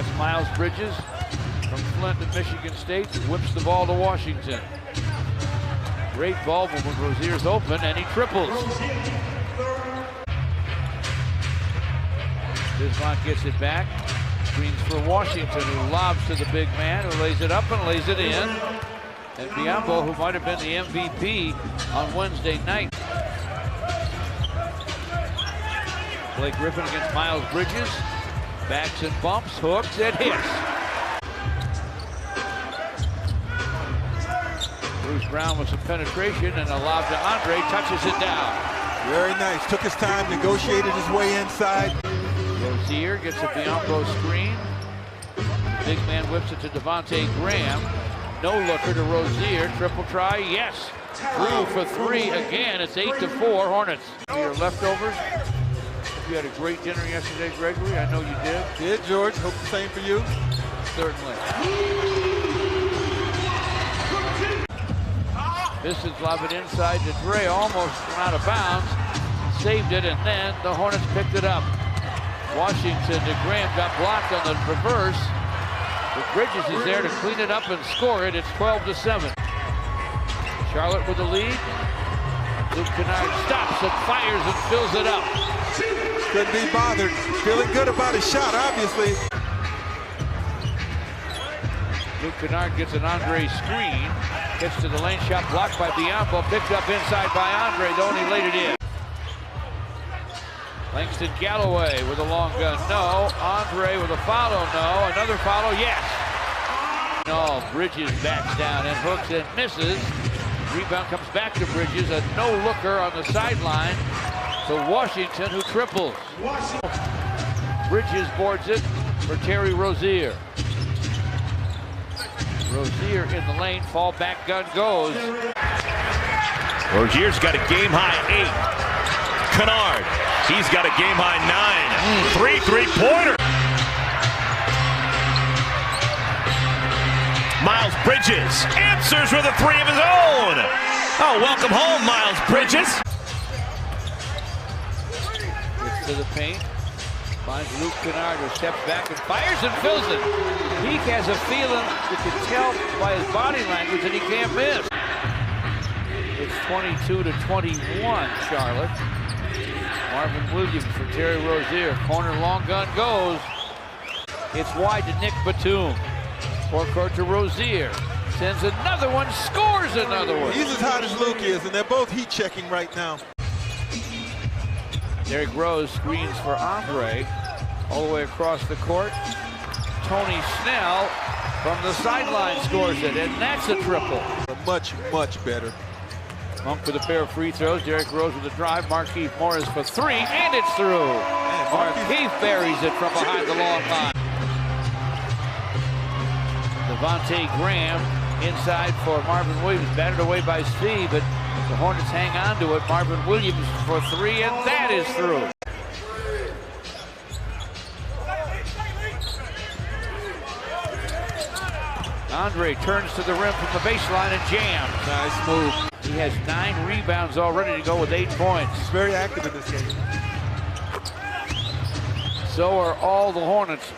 That's Miles Bridges from Flint at Michigan State. Whips the ball to Washington. Great ball when Rozier's open, and he triples. Bismarck gets it back. Screens for Washington, who lobs to the big man, who lays it up and lays it in. And Biyombo, who might have been the MVP on Wednesday night. Blake Griffin against Miles Bridges. Backs and bumps, hooks, and hits. Bruce Brown with some penetration and a lob to Andre, touches it down. Very nice, took his time, negotiated his way inside. Rozier gets a Biyombo screen. The big man whips it to Devontae Graham. No looker to Rozier, triple try, yes. Through for three again, it's 8-4 Hornets. Your leftovers. You had a great dinner yesterday, Gregory. I know you did. Did, George. Hope the same for you. Certainly. Pistons lob it inside to Dre, almost went out of bounds. Saved it, and then the Hornets picked it up. Washington to Graham, got blocked on the reverse. But Bridges is there to clean it up and score it. It's 12-7. Charlotte with the lead. Luke Kennard stops and fires and fills it up. Couldn't be bothered. Feeling good about his shot, obviously. Luke Kennard gets an Andre screen. Gets to the lane, shot blocked by Biyombo. Picked up inside by Andre, though, and he laid it in. Langston Galloway with a long gun, no. Andre with a follow, no. Another follow, yes. No, Bridges backs down and hooks and misses. Rebound comes back to Bridges, a no-looker on the sideline to Washington, who triples. Bridges boards it for Terry Rozier. Rozier in the lane, fall back gun goes. Rozier's got a game-high 8. Kennard, he's got a game-high 9. 3 three-pointer. Miles Bridges answers with a 3 of his own. Oh, welcome home, Miles Bridges. Gets to the paint, finds Luke Kennard, who steps back and fires and fills it. He has a feeling, you can tell by his body language, that he can't miss. It's 22-21, Charlotte. Marvin Williams for Terry Rozier. Corner long gun goes. It's wide to Nick Batum. Forecourt to Rozier. Sends another one, scores another one. He's as hot as Luke is, and they're both heat checking right now. Derrick Rose screens for Andre. All the way across the court. Tony Snell from the sideline scores it, and that's a triple. Much, much better. Monk with a pair of free throws. Derrick Rose with a drive. Markieff Morris for 3, and it's through. Markieff buries it from behind the long line. Devontae Graham inside for Marvin Williams. Batted away by Steve, but the Hornets hang on to it. Marvin Williams for 3, and that is through. Andre turns to the rim from the baseline and jams. Nice move. He has 9 rebounds already to go with 8 points. He's very active in this game. So are all the Hornets.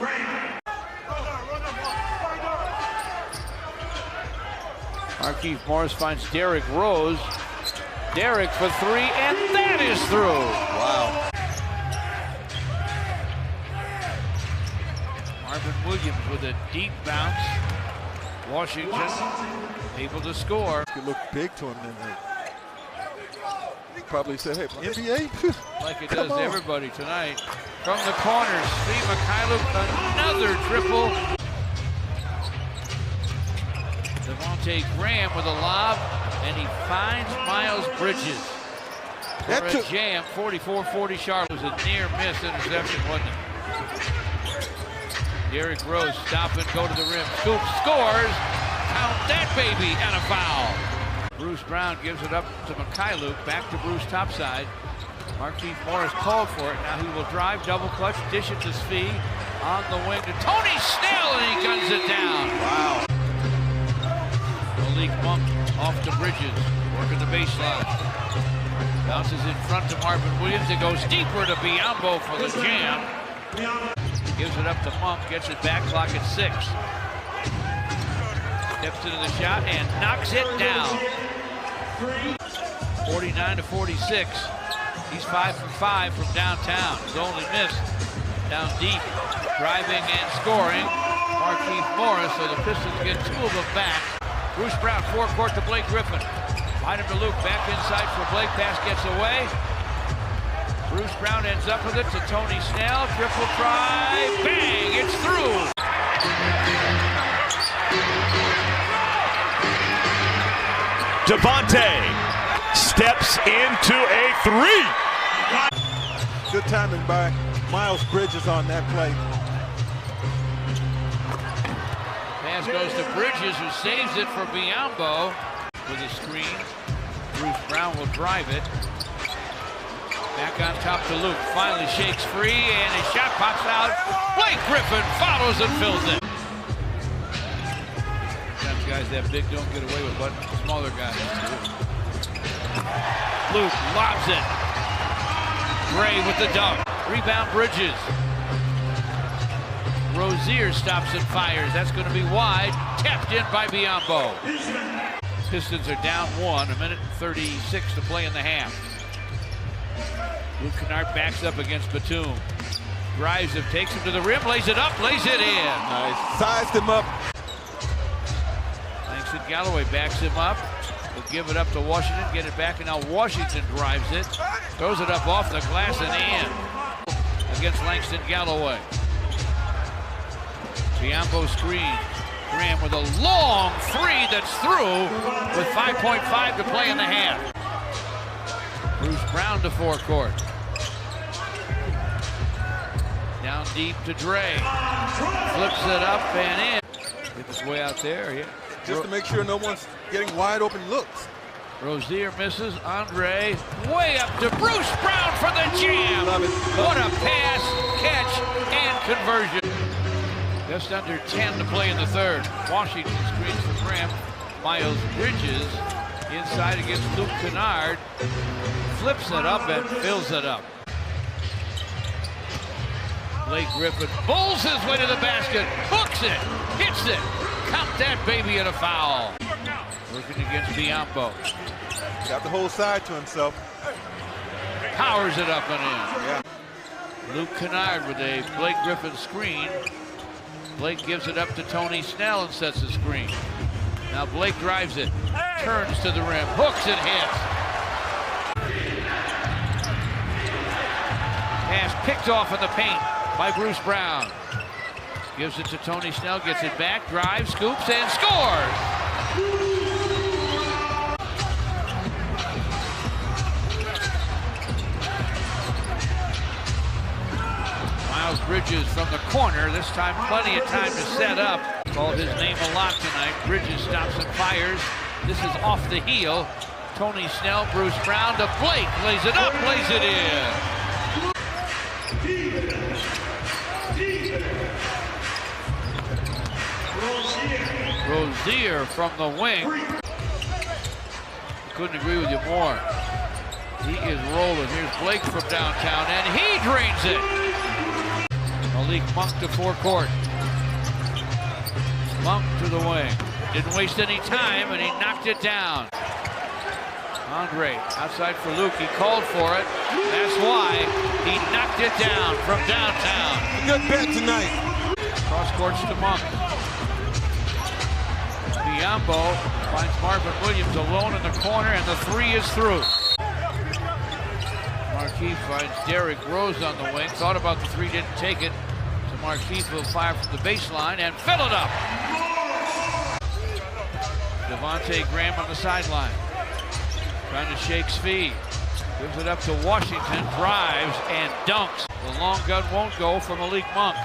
Markieff Morris finds Derrick Rose. Derrick for 3, and that is through. Wow. Marvin Williams with a deep bounce. Washington able to score. It looked big to him then. He probably said, hey, NBA? Like it does to everybody tonight. From the corner, Steve Mikhailuk, another triple. Devontae Graham with a lob, and he finds Miles Bridges for a jam. 44-40 Charlotte. Was a near miss interception, wasn't it? Derrick Rose stop and go to the rim. Scoop scores. Count that baby, and a foul. Bruce Brown gives it up to Mikhailuk. Back to Bruce topside. Markieff Morris called for it. Now he will drive, double clutch, dish it to Svi. On the wing to Tony Snell, and he guns it down. Wow. Malik Monk off to Bridges. Working the baseline. Bounces in front to Marvin Williams. It goes deeper to Biyombo for the jam. Gives it up to Monk, gets it back, clock at 6. Steps into the shot and knocks it down. 49-46. He's 5 for 5 from downtown. His only miss down deep. Driving and scoring. Markieff Morris, so the Pistons get 2 of them back. Bruce Brown, forecourt to Blake Griffin. Find him to Luke, back inside for Blake. Pass gets away. Bruce Brown ends up with it to Tony Snell. Triple try. Bang! It's through. Devontae steps into a 3. Good timing by Miles Bridges on that play. Pass goes to Bridges, who saves it for Biyombo with a screen. Bruce Brown will drive it. Back on top to Luke. Finally shakes free, and his shot pops out. Blake Griffin follows and fills it. Sometimes guys that big don't get away with what smaller guys do. Luke lobs it. Gray with the dunk. Rebound Bridges. Rozier stops and fires. That's going to be wide. Tapped in by Biyombo. Pistons are down 1. 1:36 to play in the half. Luke Kennard backs up against Batum. Drives him, takes him to the rim, lays it up, lays it in. Nice. Sized him up. Langston Galloway backs him up. He'll give it up to Washington, get it back, and now Washington drives it. Throws it up off the glass and in. Against Langston Galloway. Biyombo screen. Graham with a long 3 that's through with 5.5 to play in the half. Bruce Brown to forecourt. Down deep to Dre. Flips it up and in. Get this way out there. Yeah. Just to make sure no one's getting wide open looks. Rozier misses. Andre way up to Bruce Brown for the jam. Love it. What a pass, catch, and conversion. Just under 10 to play in the third. Washington screens for Graham. Miles Bridges inside against Luke Kennard. Flips it up and fills it up. Blake Griffin bowls his way to the basket. Hooks it. Hits it. Count that baby in a foul. Working against Biyombo. Got the whole side to himself. Powers it up and in. Yeah. Luke Kennard with a Blake Griffin screen. Blake gives it up to Tony Snell and sets the screen. Now Blake drives it, turns to the rim, hooks and hits. Pass picked off in the paint by Bruce Brown. Gives it to Tony Snell, gets it back, drives, scoops, and scores! Miles Bridges from the corner, this time plenty of time to set up. Called his name a lot tonight. Bridges stops and fires. This is off the heel. Tony Snell, Bruce Brown to Blake. Lays it up, lays it in. Rozier from the wing. Couldn't agree with you more. He is rolling. Here's Blake from downtown, and he drains it. Malik Monk to forecourt. Monk to the wing. Didn't waste any time, and he knocked it down. Andre outside for Luke. He called for it. That's why he knocked it down from downtown. Good bet tonight. Cross courts to Monk. Biyombo finds Marvin Williams alone in the corner, and the 3 is through. Markieff finds Derrick Rose on the wing. Thought about the 3, didn't take it. So Markieff will fire from the baseline and fill it up. Devontae Graham on the sideline. Trying to shake Svi. Gives it up to Washington. Drives and dunks. The long gun won't go for Malik Monk.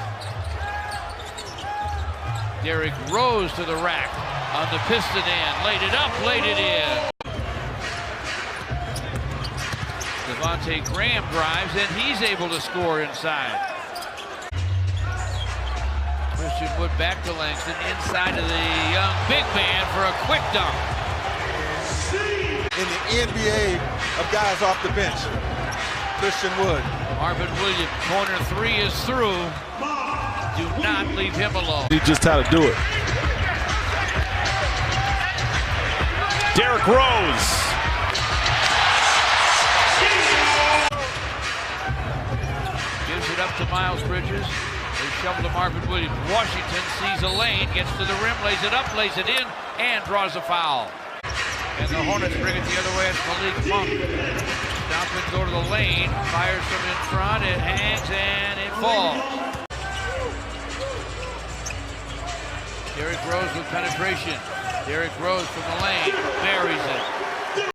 Derrick Rose to the rack on the Piston end. Laid it up, laid it in. Devontae Graham drives, and he's able to score inside. Christian Wood back to Langston, inside of the young big man for a quick dunk. In the NBA of guys off the bench, Christian Wood. Marvin Williams, corner 3 is through. Do not leave him alone. He just how to do it. Derrick Rose. Gives it up to Miles Bridges. They shovel to Marvin Williams. Washington sees a lane, gets to the rim, lays it up, lays it in, and draws a foul. And the Hornets bring it the other way. It's Malik Monk. Stop and go to the lane. Fires from in front. It hangs and it falls. Derrick Rose with penetration. Derrick Rose from the lane. Buries it.